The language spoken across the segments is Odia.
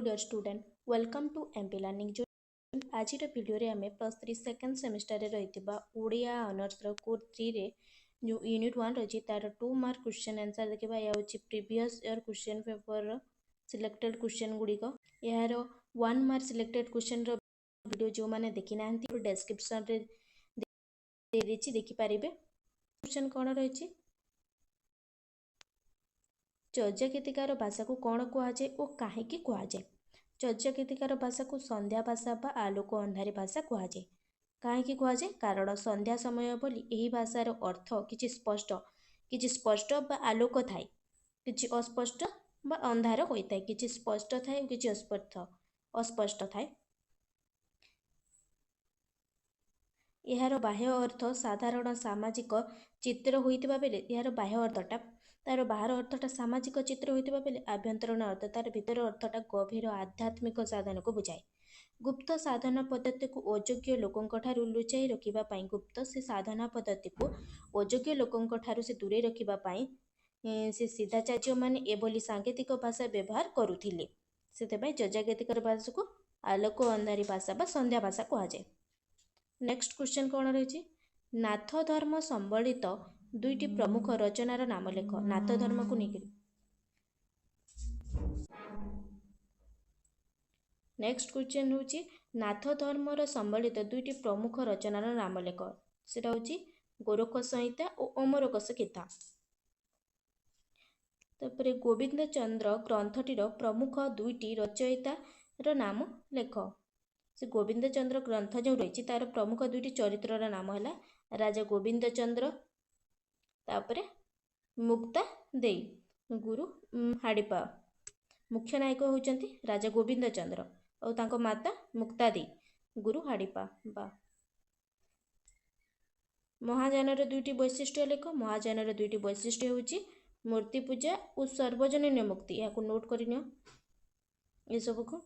dear student, welcome to MP Learning Journey. ଆଜିର ଭିଡ଼ିଓରେ ଆମେ +3 ସେକେଣ୍ଡ ସେମିଷ୍ଟରରେ ରହିଥିବା ଓଡ଼ିଆ ଅନର୍ସର କୋର୍ 3ରେ ଯେଉଁ ୟୁନିଟ୍ 1 ରହିଛି ତାର 2 ମାର୍କ କ୍ୱେଶ୍ଚନ୍ ଆନ୍ସର୍ ଦେଖିବା। ଏହା ହେଉଛି ପ୍ରିଭିୟସ୍ ଇୟର୍ କ୍ୱେଶ୍ଚନ୍ ପେପରର ସିଲେକ୍ଟେଡ୍ କ୍ୱେଶ୍ଚନ୍ ଗୁଡ଼ିକ। ଏହାର 1 ମାର୍କ ସିଲେକ୍ଟେଡ୍ କ୍ୱେଶ୍ଚନ୍ର ଭିଡ଼ିଓ ଯେଉଁମାନେ ଦେଖିନାହାନ୍ତି ଡେସ୍କ୍ରିପ୍ସନ୍ରେ ଦେଇଦେଇଛି, ଦେଖିପାରିବେ। କ୍ୱେଶ୍ଚନ୍ କ'ଣ ରହିଛି? ଚର୍ଯ୍ୟା ଗୀତିକାର ଭାଷାକୁ କ'ଣ କୁହାଯାଏ ଓ କାହିଁକି କୁହାଯାଏ? ଚର୍ଯ୍ୟା ଗୀତିକାର ଭାଷାକୁ ସନ୍ଧ୍ୟା ଭାଷା ବା ଆଲୋକ ଅନ୍ଧାରୀ ଭାଷା କୁହାଯାଏ। କାହିଁକି କୁହାଯାଏ? କାରଣ ସନ୍ଧ୍ୟା ସମୟ ବୋଲି ଏହି ଭାଷାର ଅର୍ଥ କିଛି ସ୍ପଷ୍ଟ ବା ଆଲୋକ ଥାଏ, କିଛି ଅସ୍ପଷ୍ଟ ବା ଅନ୍ଧାର ହୋଇଥାଏ, କିଛି ସ୍ପଷ୍ଟ ଥାଏ ଓ କିଛି ଅସ୍ପଷ୍ଟ ଥାଏ। ଏହାର ବାହ୍ୟ ଅର୍ଥ ସାଧାରଣ ସାମାଜିକ ଚିତ୍ର ହୋଇଥିବା ବେଳେ ଏହାର ବାହ୍ୟ ଅର୍ଥଟା ତାର ବାହାର ଅର୍ଥଟା ସାମାଜିକ ଚିତ୍ର ହୋଇଥିବା ବେଳେ ଆଭ୍ୟନ୍ତରୀଣ ଅର୍ଥ ତାର ଭିତର ଅର୍ଥଟା ଗଭୀର ଆଧ୍ୟାତ୍ମିକ ସାଧନକୁ ବୁଝାଏ। ଗୁପ୍ତ ସାଧନା ପଦ୍ଧତିକୁ ଅଯୋଗ୍ୟ ଲୋକଙ୍କଠାରୁ ଲୁଚାଇ ରଖିବା ପାଇଁ ସେ ଦୂରେଇ ରଖିବା ପାଇଁ ସେ ସିଦ୍ଧାଚାର୍ଯ୍ୟମାନେ ଏଭଳି ସାଙ୍କେତିକ ଭାଷା ବ୍ୟବହାର କରୁଥିଲେ। ସେଥିପାଇଁ ଚର୍ଯ୍ୟା ଗୀତିକାର ଭାଷାକୁ ଆଲୋକ ଅନ୍ଧାରୀ ଭାଷା ବା ସନ୍ଧ୍ୟା ଭାଷା କୁହାଯାଏ। ନେକ୍ସଟ କ୍ୱେଶ୍ଚନ୍ କ'ଣ ରହିଛି? ନାଥ ଧର୍ମ ସମ୍ବଳିତ ଦୁଇଟି ପ୍ରମୁଖ ରଚନାର ନାମ ଲେଖ। ନାଥ ଧର୍ମକୁ ନେଇକରି ନେକ୍ସଟ କ୍ୱେଶ୍ଚନ୍ ହେଉଛି ନାଥ ଧର୍ମର ସମ୍ବଳିତ ଦୁଇଟି ପ୍ରମୁଖ ରଚନାର ନାମ ଲେଖ। ସେଟା ହେଉଛି ଗୋରଖ ସଂହିତା ଓ ଅମରକୋଷ ଗୀତା। ତାପରେ ଗୋବିନ୍ଦ ଚନ୍ଦ୍ର ଗ୍ରନ୍ଥଟିର ପ୍ରମୁଖ ଦୁଇଟି ରଚୟିତାର ନାମ ଲେଖ। ସେ ଗୋବିନ୍ଦ ଚନ୍ଦ୍ର ଗ୍ରନ୍ଥ ଯେଉଁ ରହିଛି ତାର ପ୍ରମୁଖ ଦୁଇଟି ଚରିତ୍ରର ନାମ ହେଲା ରାଜା ଗୋବିନ୍ଦ ଚନ୍ଦ୍ର, ତାପରେ ମୁକ୍ତା ଦେଇ। ଗୁରୁ ହାଡ଼ିପା। ମୁଖ୍ୟ ନାୟକ ହେଉଛନ୍ତି ରାଜା ଗୋବିନ୍ଦ ଚନ୍ଦ୍ର ଆଉ ତାଙ୍କ ମାତା ମୁକ୍ତା ଦେଇ। ଗୁରୁ ହାଡ଼ିପା ବା ମହାଯାନର ଦୁଇଟି ବୈଶିଷ୍ଟ୍ୟ ଲେଖ। ମହାଯାନର ଦୁଇଟି ବୈଶିଷ୍ଟ୍ୟ ହେଉଛି ମୂର୍ତ୍ତି ପୂଜା ଓ ସର୍ବଜନୀନ ମୁକ୍ତି। ଏହାକୁ ନୋଟ୍ କରିନିଅ ଏସବୁକୁ।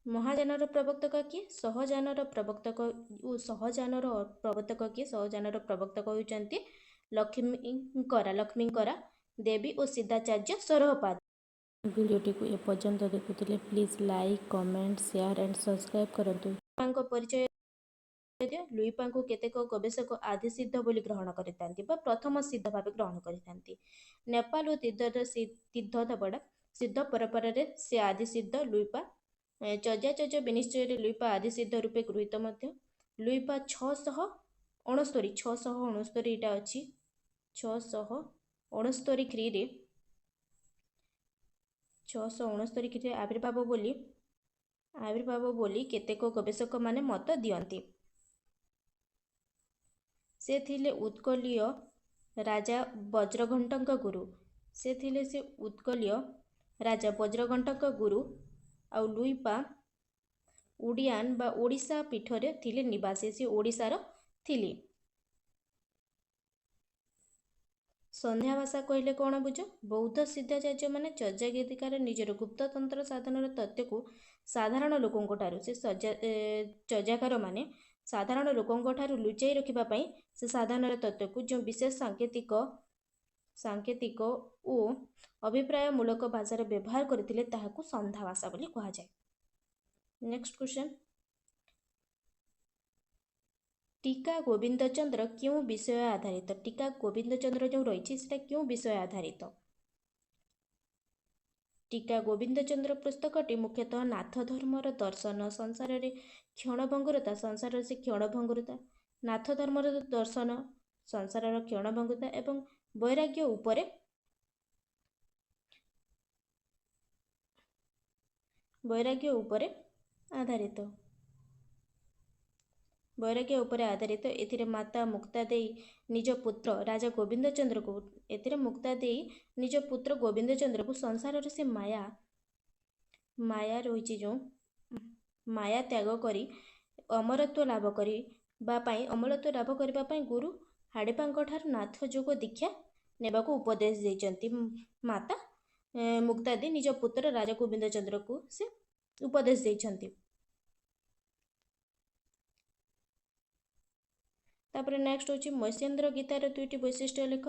ମହାଯାନର ପ୍ରବର୍ତ୍ତକ କିଏ? ସହଯାନର ପ୍ରବର୍ତ୍ତକ କିଏ? ସହଯାନର ପ୍ରବର୍ତ୍ତକ ହେଉଛନ୍ତି ଲକ୍ଷ୍ମୀଙ୍କରା ଦେବୀ ଓ ସିଦ୍ଧାଚାର୍ଯ୍ୟ ସରୋପଦ। ଭିଡ଼ିଓଟିକୁ ଏପର୍ଯ୍ୟନ୍ତ ଦେଖୁଥିଲେ please like, comment, share and subscribe କରନ୍ତୁ। ଲୁଇପାଙ୍କ ପରିଚୟ ଦିଅ। ଲୁଇପାଙ୍କୁ କେତେକ ଗବେଷକ ଆଦିସିଦ୍ଧ ବୋଲି ଗ୍ରହଣ କରିଥାନ୍ତି ବା ପ୍ରଥମ ସିଦ୍ଧ ଭାବେ ଗ୍ରହଣ କରିଥାନ୍ତି। ନେପାଳ ଓ ସିଦ୍ଧ ପରମ୍ପରାରେ ସେ ଆଦିସିଦ୍ଧ ଲୁଇପା। ଚର୍ଯ୍ୟାଚର୍ଯ୍ୟ ବିନିଶ୍ଚୟରେ ଲୁଇପା ଆଦିସିଦ୍ଧ ରୂପେ ଗୃହୀତ ମଧ୍ୟ। ଲୁଇପା 669 ଏଇଟା ଅଛି 669 ଖ୍ରୀରେ ଆବିର୍ଭାବ ବୋଲି କେତେକ ଗବେଷକମାନେ ମତ ଦିଅନ୍ତି। ସେ ଥିଲେ ଉତ୍କଳୀୟ ରାଜା ବଜ୍ରଘଣ୍ଟଙ୍କ ଗୁରୁ। ଆଉ ଲୁଇପା ଉଡ଼ିଆନ୍ ବା ଓଡ଼ିଶା ପୀଠରେ ଥିଲେ ନିବାସୀ। ସେ ଓଡ଼ିଶାର ଥିଲେ। ସନ୍ଧ୍ୟା ଭାଷା କହିଲେ କ'ଣ ବୁଝ? ବୌଦ୍ଧ ସିଦ୍ଧାଚାର୍ଯ୍ୟମାନେ ଚର୍ଯ୍ୟା ଗୀତିକାର ନିଜର ଗୁପ୍ତତନ୍ତ୍ର ସାଧନର ତତ୍ତ୍ୱକୁ ସାଧାରଣ ଲୋକଙ୍କଠାରୁ ଚର୍ଯ୍ୟାକାରମାନେ ସାଧାରଣ ଲୋକଙ୍କଠାରୁ ଲୁଚାଇ ରଖିବା ପାଇଁ ସେ ସାଧନର ତତ୍ତ୍ୱକୁ ଯେଉଁ ବିଶେଷ ସାଙ୍କେତିକ ଓ ଅଭିପ୍ରାୟମୂଳକ ଭାଷାର ବ୍ୟବହାର କରିଥିଲେ ତାହାକୁ ସନ୍ଧ୍ୟା ଭାଷା ବୋଲି କୁହାଯାଏ। Next question. ଟୀକା ଗୋବିନ୍ଦଚନ୍ଦ୍ର କେଉଁ ବିଷୟ ଆଧାରିତ? ଟୀକା ଗୋବିନ୍ଦଚନ୍ଦ୍ର ଯେଉଁ ରହିଛି ସେଟା କେଉଁ ବିଷୟ ଆଧାରିତ? ଟୀକା ଗୋବିନ୍ଦଚନ୍ଦ୍ର ପୁସ୍ତକଟି ମୁଖ୍ୟତଃ ନାଥ ଧର୍ମର ଦର୍ଶନ, ସଂସାରରେ କ୍ଷଣଭଙ୍ଗୁରତା, ନାଥ ଧର୍ମର ଦର୍ଶନ, ସଂସାରର କ୍ଷଣଭଙ୍ଗୁରତା ଏବଂ ବୈରାଗ୍ୟ ଉପରେ ଆଧାରିତ। ଏଥିରେ ମାତା ମୁକ୍ତା ଦେଇ ନିଜ ପୁତ୍ର ଗୋବିନ୍ଦଚନ୍ଦ୍ରକୁ ସଂସାରର ସେ ମାୟା ରହିଛି ଯେଉଁ ମାୟା ତ୍ୟାଗ କରି ଅମରତ୍ୱ ଲାଭ କରିବା ପାଇଁ ଗୁରୁ ହାଡ଼ିପାଙ୍କଠାରୁ ନାଥ ଯୋଗ ଦୀକ୍ଷା ନେବାକୁ ଉପଦେଶ ଦେଇଛନ୍ତି। ମାତା ମୁକ୍ତା ଦେଇ ନିଜ ପୁତ୍ର ରାଜା ଗୋବିନ୍ଦଚନ୍ଦ୍ରକୁ ସେ ଉପଦେଶ ଦେଇଛନ୍ତି। ତାପରେ ନେକ୍ସଟ ହେଉଛି ମୈଶେନ୍ଦ୍ର ଗୀତାର ଦୁଇଟି ବୈଶିଷ୍ଟ୍ୟ ଲେଖ।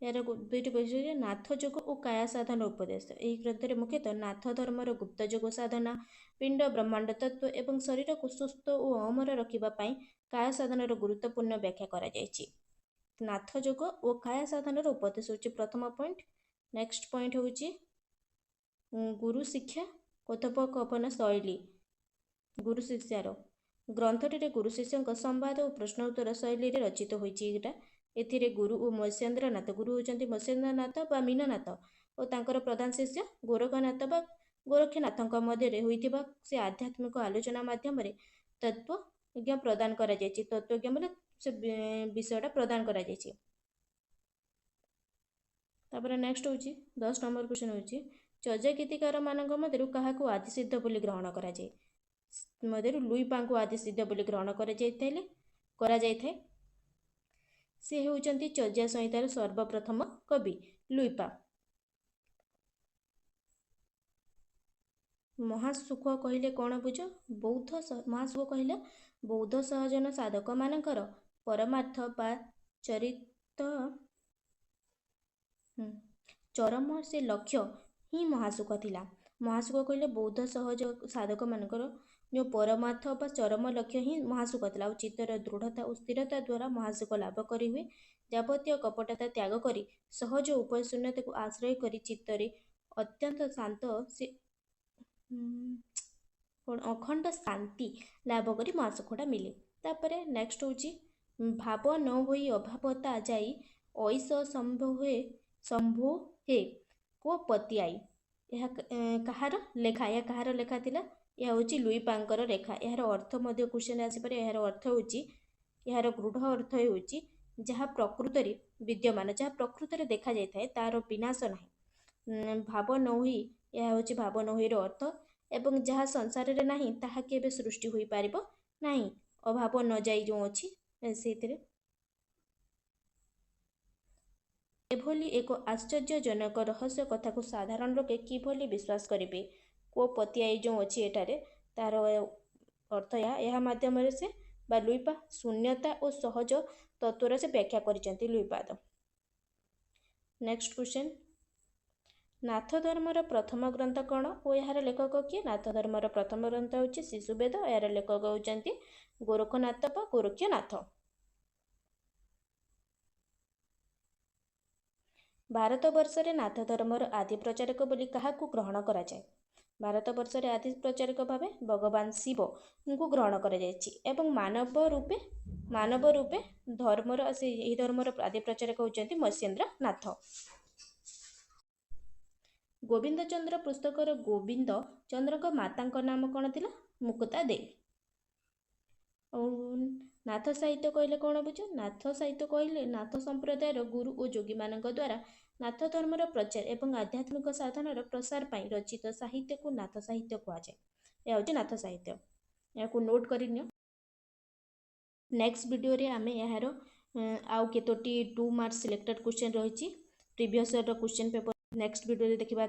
यार दुईटी विषय नाथ जोग और काया साधन उपदेश। यही ग्रंथ मुख्यतः नाथ धर्मर गुप्त जोग साधना, पिंड ब्रह्मांड तत्व एवं शरीर को सुस्थ और अमर रखापी काया साधन गुरुत्वपूर्ण व्याख्या कर नाथ जोग और काया साधन उपदेश हूँ प्रथम पॉइंट। नेक्स्ट पॉइंट हूँ गुरु शिक्षा कथोपकथन शैली। गुरु शिष्यार ग्रंथटी गुरु शिष्य संवाद और प्रश्न उत्तर शैली रचित होता। एथिरे गुरु और मत्स्येन्द्रनाथ, गुरु होती मत्स्येन्द्रनाथ बा मीननाथ और तांकर प्रधान शिष्य गोरखनाथ बा गोरक्षनाथ मध्य होइथिबा से आध्यात्मिक आलोचना माध्यम तत्वज्ञ प्रदान करा जायछि। तत्वज्ञ माने से विषयटा प्रदान करा जायछि। तापर नेक्स्ट होछि 10 नंबर क्वेश्चन होछि चर्या गीतिकार मानक मध्यरु काहाकु आदि सिद्ध बोली ग्रहण करा जाय। मध्यरु लुईपा को आदि सिद्ध बोली ग्रहण करा जायथे। से होउचंती चर्या संहितार सर्वप्रथम कवि लुईपा। महासुख कहले कौन बुझ? बौद्ध महासुख कहले बौद्ध सहजन साधक मानकर परमार्थ बा चरम से लक्ष्य ही महासुख थिला। महासुख कहले बौद्ध सहज साधक मानकर जो परमार्थ बा चरम लक्ष्य ही महासुख थिला। और चित्तर दृढ़ता और स्थिरता द्वारा महासुख लाभ करी हुए। जाबतीय कपटता त्याग करी सहज उपाय शून्यता को आश्रय करी चित्तरे अत्यंत शांत से अखंड शांति लाभ करी महासुखटा मिले। तापरे नेक्स्ट होची भाव न होई अभावता जाई ऐस संभो हे को पति आई। यह कहार लेखा? यह कहार लेखा थिला? यह होची लुईपांकर लेखा। यार अर्थ मध्य क्वेश्चन आसीपारे। यार अर्थ होची यार गृढ़ अर्थ होची जहाँ प्रकृति विद्यमान, जहाँ प्रकृति देखा जाए तार विनाश ना। भाव न होई यह होची भाव न होईर अर्थ। एवं जहाँ संसार रे नाही ताहा केबे सृष्टि होई पारिबो नाही। अभाव न जाई जो अछि सेतिरे एभली एक आश्चर्यजनक रहस्य कथा को साधारण लोके किभली विश्वास करेंगे। को पतिआई जो अच्छी एठारे तार अर्थ यह माध्यम से बा लुईपा शून्यता और सहज तत्वर से व्याख्या करिसेंती लुईपाद। नेक्स्ट क्वेश्चन नाथ धर्मर प्रथम ग्रंथ कौन और यार लेखक किए? नाथ धर्मर प्रथम ग्रंथ होची शिशुवेद। यार लेखक होचंती गोरखनाथ बा गोरक्षनाथ। भारत वर्ष रे नाथ धर्मर आदि प्रचारक बोली काहाकु ग्रहण करा जाय? भारत वर्ष रे आदि प्रचारक भावे भगवान शिव को ग्रहण करा जायछि। एवं मानव रूपे धर्मर एही धर्मर आदि प्रचारक होचंती मत्स्येन्द्रनाथ। गोविंद चंद्र पुस्तकर गोविंद चंद्र माता नाम कौन थिला? मुक्ता देवी। और नाथ साहित्य कहले कौन बुझ? नाथ साहित्य कहले नाथ संप्रदायर गुरु और जोगी मानक द्वारा नाथ धर्मर प्रचार एवं आध्यात्मिक साधनर प्रसार पाई रचित साहित्य को नाथ साहित्य कहुए। यह हूँ नाथ साहित्य। या नोट कर नेक्स्ट वीडियो रे आमे यार आउ केतोटी 2 मार्क्स सिलेक्टेड क्वेश्चन रही previous year question paper next video रे देखिबा।